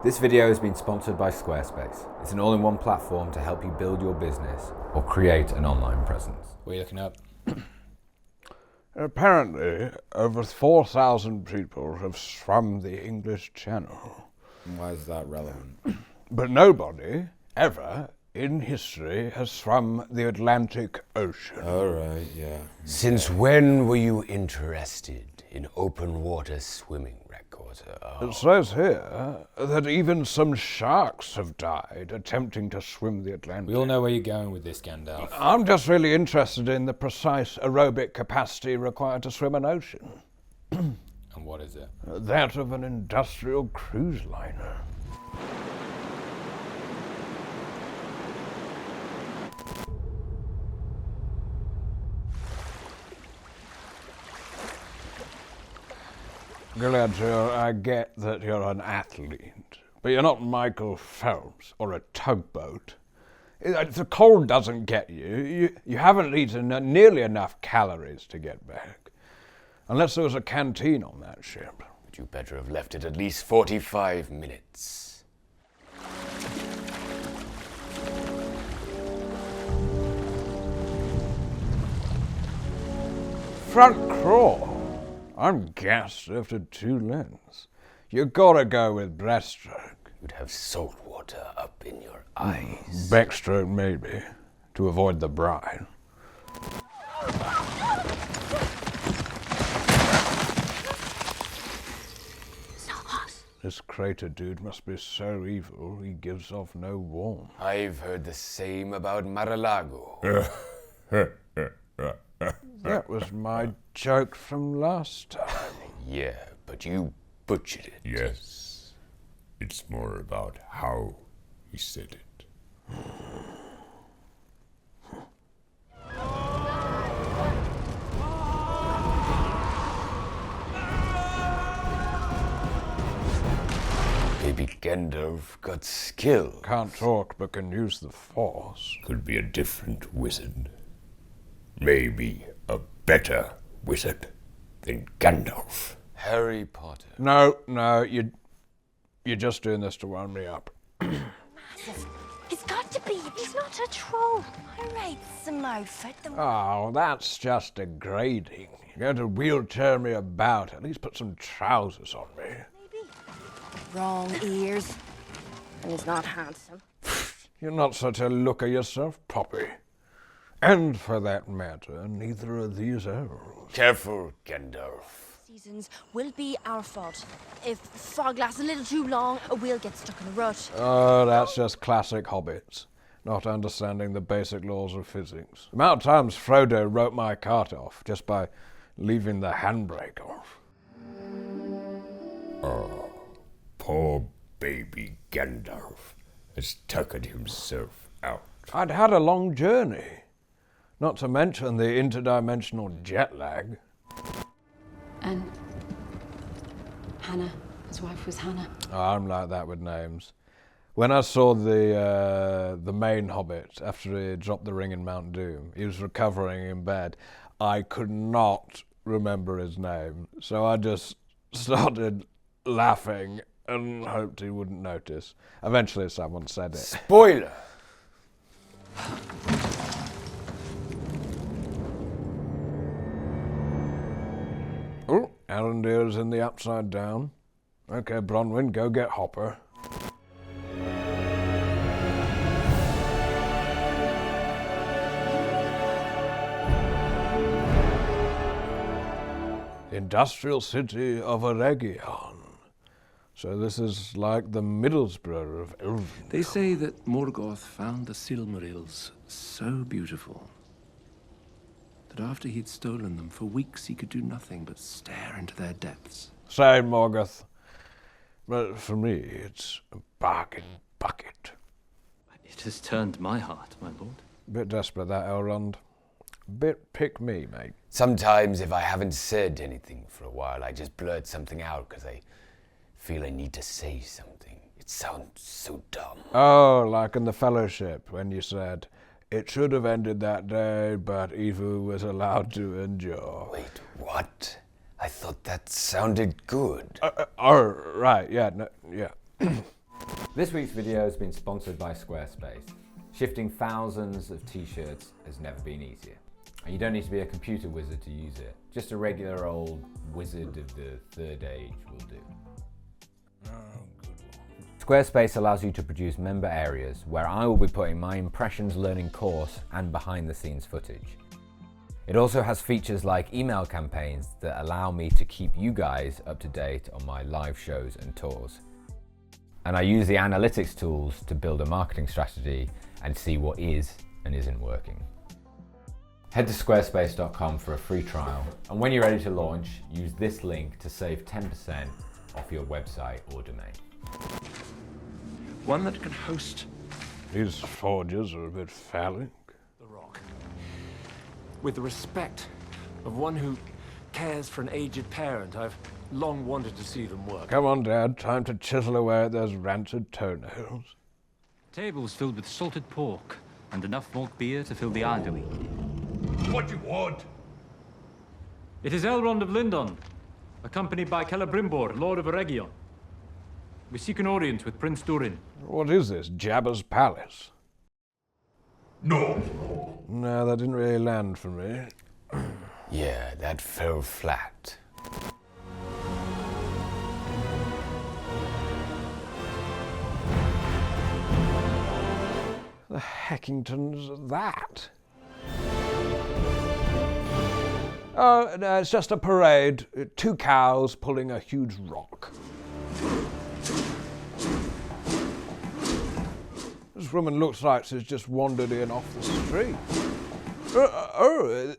This video has been sponsored by Squarespace. It's an all-in-one platform to help you build your business or create an online presence. What are you looking up? Apparently, over 4,000 people have swum the English Channel. Why is that relevant? But nobody, ever, in history, has swum the Atlantic Ocean. Alright, yeah. Since when were you interested in open water swimming records? It says here that even some sharks have died attempting to swim the Atlantic. We all know where you're going with this, Gandalf. I'm just really interested in the precise aerobic capacity required to swim an ocean. And what is it? That of an industrial cruise liner. Galadriel, I get that you're an athlete, but you're not Michael Phelps or a tugboat. If the cold doesn't get you, you haven't eaten nearly enough calories to get back. Unless there was a canteen on that ship. But you better have left it at least 45 minutes. Front crawl. I'm gassed after 2 lengths. You gotta go with breaststroke. You'd have salt water up in your eyes. Backstroke maybe, to avoid the brine. So hot. This crater dude must be so evil he gives off no warmth. I've heard the same about Mar-a-Lago. That was my joke from last time. Yeah, but you butchered it. Yes. It's more about how he said it. Baby Gandalf got skill. Can't talk but can use the Force. Could be a different wizard. Maybe a better wizard than Gandalf. Harry Potter. No, you're just doing this to wound me up. Massive. He's got to be. He's not a troll. All right, some outfit. Oh, that's just degrading. You're going to wheelchair me about. At least put some trousers on me. Maybe. Wrong ears. And he's not handsome. You're not such a looker yourself, Poppy. And for that matter, neither are these elves. Careful, Gandalf. Seasons will be our fault. If fog lasts a little too long, we'll get stuck in a rut. Oh, that's just classic hobbits. Not understanding the basic laws of physics. The amount of times Frodo wrote my cart off just by leaving the handbrake off. Oh, poor baby Gandalf has tuckered himself out. I'd had a long journey. Not to mention the interdimensional jet lag. And Hannah, his wife was Hannah. Oh, I'm like that with names. When I saw the main hobbit after he dropped the ring in Mount Doom, he was recovering in bed. I could not remember his name, so I just started laughing and hoped he wouldn't notice. Eventually someone said it. Spoiler! Oh, Alandir's in the Upside Down. Okay, Bronwyn, go get Hopper. Industrial city of Eregion. So this is like the Middlesbrough of Elven. They say that Morgoth found the Silmarils so beautiful that after he'd stolen them, for weeks he could do nothing but stare into their depths. Same, Morgoth. But for me, it's a bargain bucket. It has turned my heart, my lord. Bit desperate, that Elrond. Bit pick me, mate. Sometimes if I haven't said anything for a while, I just blurt something out because I feel I need to say something. It sounds so dumb. Oh, like in the Fellowship, when you said, it should have ended that day, but evil was allowed to endure. Wait, what? I thought that sounded good. Oh, right, yeah, no, yeah. This week's video has been sponsored by Squarespace. Shifting thousands of t-shirts has never been easier. And you don't need to be a computer wizard to use it. Just a regular old wizard of the third age will do. Squarespace allows you to produce member areas where I will be putting my impressions learning course and behind the scenes footage. It also has features like email campaigns that allow me to keep you guys up to date on my live shows and tours. And I use the analytics tools to build a marketing strategy and see what is and isn't working. Head to squarespace.com for a free trial, and when you're ready to launch, use this link to save 10% off your website or domain. One that can host These forges are a bit phallic. the rock. With the respect of one who cares for an aged parent, I've long wanted to see them work. Come on, Dad, time to chisel away at those rancid toenails. Tables filled with salted pork and enough malt beer to fill the Ardery. What do you want? It is Elrond of Lindon, accompanied by Celebrimbor, Lord of Eregion. We seek an audience with Prince Durin. What is this, Jabba's palace? No. No, that didn't really land for me. Yeah, that fell flat. The Heckington's that? Oh, no, it's just a parade. 2 cows pulling a huge rock. This woman looks like she's just wandered in off the street.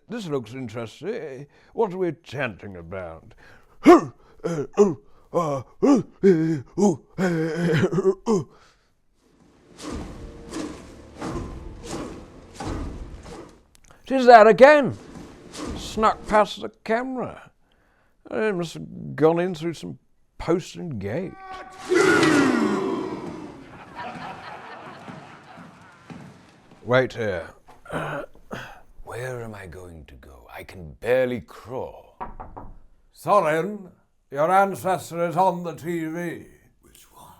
This looks interesting. What are we chanting about? She's there again. Snuck past the camera. It must have gone in through some postern gate. Wait here. Where am I going to go? I can barely crawl. Sorin, your ancestor is on the TV. Which one?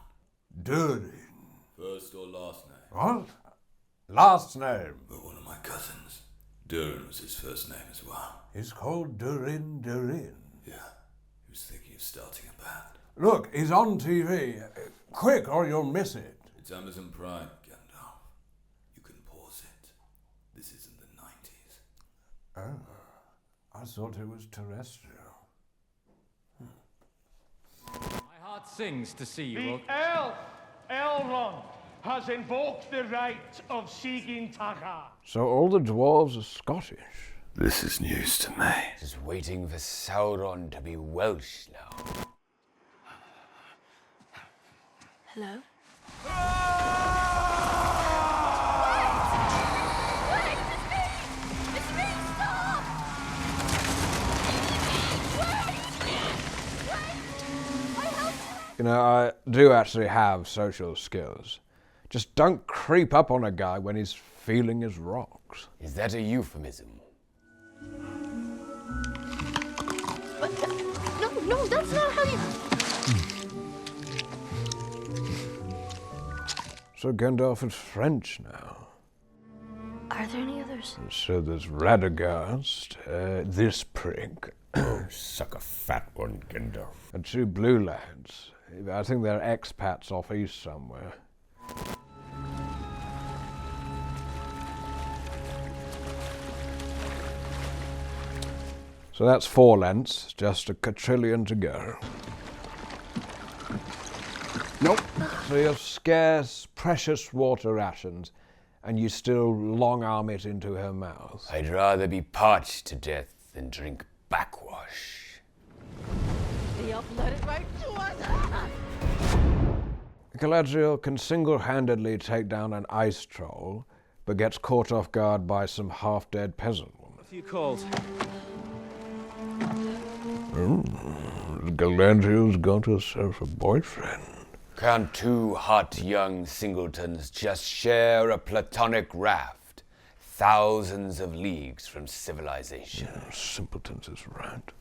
Durin. First or last name? What? Last name. But one of my cousins. Durin was his first name as well. He's called Durin. Yeah, he was thinking of starting a band. Look, he's on TV. Quick, or you'll miss it. It's Amazon Prime, Gandalf. You can pause it. This isn't the 90s. Oh, I thought it was terrestrial. My heart sings to see you. The elf, Elrond, has invoked the right of Sigyn Tagar. So all the dwarves are Scottish. This is news to me. Just waiting for Sauron to be Welsh now. Hello? You know, I do actually have social skills. Just don't creep up on a guy when he's feeling his rocks. Is that a euphemism? No, that's not how you... So Gandalf is French now. Are there any others? So there's Radagast, this prick, Suck a fat one, Gandalf. and 2 blue lads. I think they're expats off east somewhere. So that's 4 lengths, just a quadrillion to go. Nope. So you have scarce, precious water rations, and you still long arm it into her mouth. I'd rather be parched to death than drink backwash. The elf let it right to us. Galadriel can single-handedly take down an ice troll, but gets caught off guard by some half-dead peasant woman. A few calls. Galadriel's got herself a boyfriend. Can't 2 hot young singletons just share a platonic raft thousands of leagues from civilization? Simpletons is right.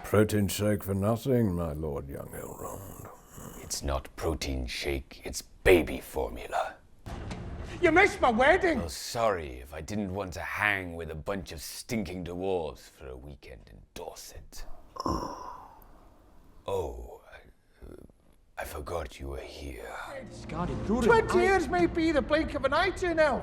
protein shake for nothing, my lord young Elrond. It's not protein shake, it's baby formula. You missed my wedding! Oh, sorry if I didn't want to hang with a bunch of stinking dwarves for a weekend in Dorset. Oh, I forgot you were here. 20 years may be the blink of an eye to an elf.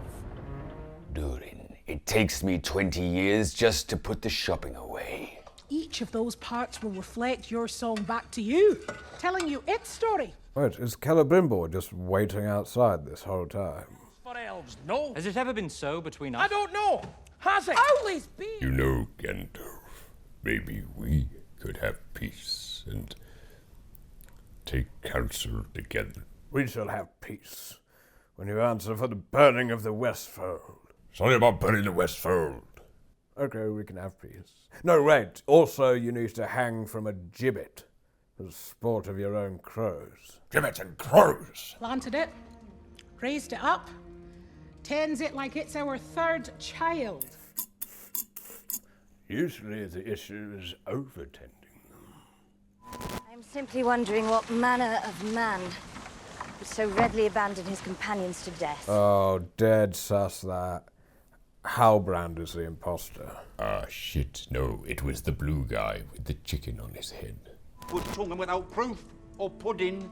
Durin, it takes me 20 years just to put the shopping away. Each of those parts will reflect your song back to you, telling you its story. Wait, is Celebrimbor just waiting outside this whole time? For elves, no. Has it ever been so between us? I don't know. Has it? Always be. You know, Gandalf, maybe we could have peace and take counsel together. We shall have peace when you answer for the burning of the Westfold. Sorry about burning the Westfold. Okay, we can have peace. No, wait. Also, you need to hang from a gibbet for the sport of your own crows. Gibbets and crows! Planted it, raised it up, tends it like it's our third child. Usually the issue is overtending them. I'm simply wondering what manner of man would so readily abandon his companions to death. Oh, dead sus that. Halbrand is the imposter. Ah, shit, no, it was the blue guy with the chicken on his head. Put tongue without proof, or pudding.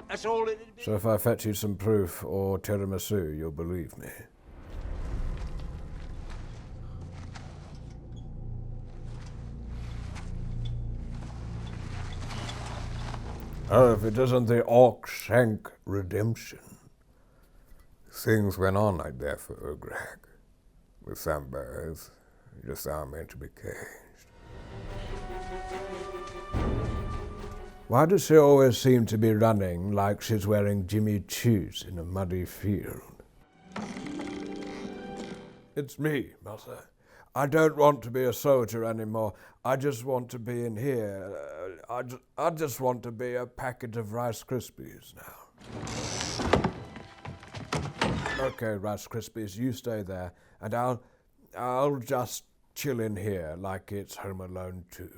That's all it is. So if I fetch you some proof or tiramisu, you'll believe me. Oh, if it isn't the Orc-Shank redemption. Things went on like that for Ugrag. With some birds, just aren't meant to be caged. Why does she always seem to be running like she's wearing Jimmy Choos in a muddy field? It's me, Mother. I don't want to be a soldier anymore. I just want to be in here. I just want to be a packet of Rice Krispies now. Okay, Rice Krispies, you stay there, and I'll just chill in here like it's Home Alone 2.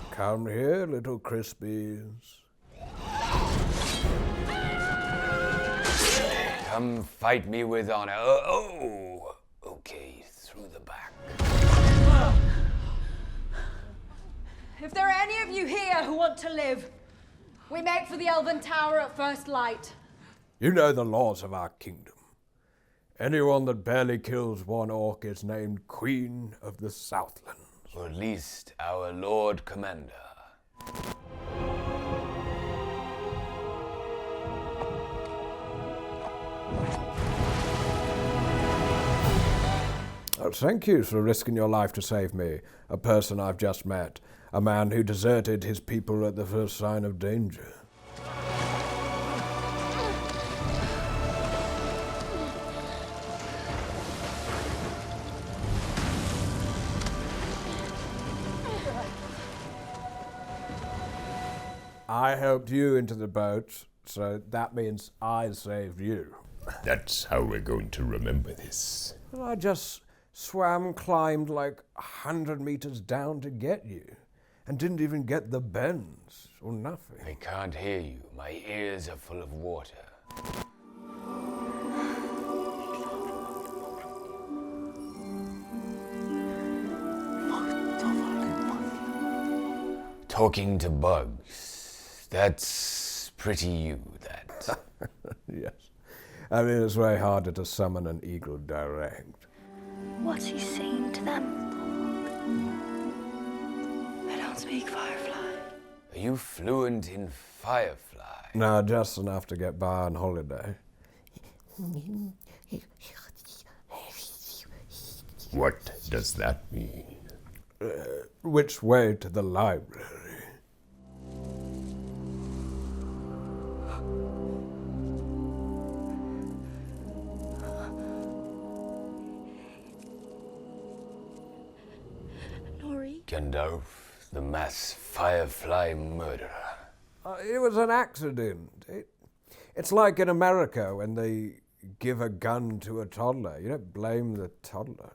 Come here, little Krispies. Come fight me with honor. Oh, okay, through the back. If there are any of you here who want to live, we make for the Elven Tower at first light. You know the laws of our kingdom. Anyone that barely kills one orc is named Queen of the Southlands. Or at least our Lord Commander. Oh, thank you for risking your life to save me, a person I've just met, a man who deserted his people at the first sign of danger. I helped you into the boat, so that means I saved you. That's how we're going to remember this. Well, I just climbed like 100 meters down to get you, and didn't even get the bends, or nothing. I can't hear you. My ears are full of water. Talking to bugs. That's pretty you, that. Yes. I mean, it's way harder to summon an eagle direct. What's he saying to them? I don't speak Firefly. Are you fluent in Firefly? No, just enough to get by on holiday. What does that mean? Which way to the library? Gandalf, the mass Firefly murderer. It was an accident. It's like in America when they give a gun to a toddler. You don't blame the toddler.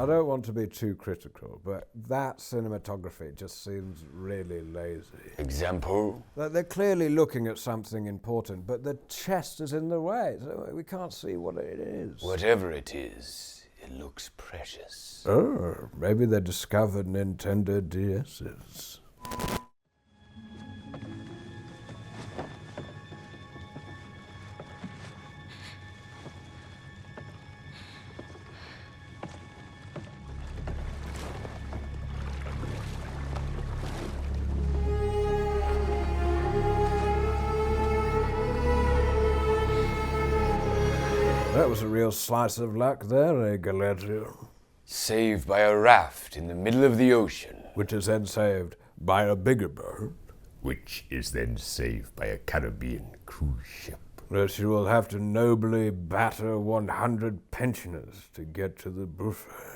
I don't want to be too critical, but that cinematography just seems really lazy. Example? They're clearly looking at something important, but the chest is in the way, so we can't see what it is. Whatever it is, it looks precious. Oh, maybe they discovered Nintendo DS's. That was a real slice of luck there, eh, Galadriel? Saved by a raft in the middle of the ocean. Which is then saved by a bigger boat. Which is then saved by a Caribbean cruise ship. That she will have to nobly batter 100 pensioners to get to the buffet.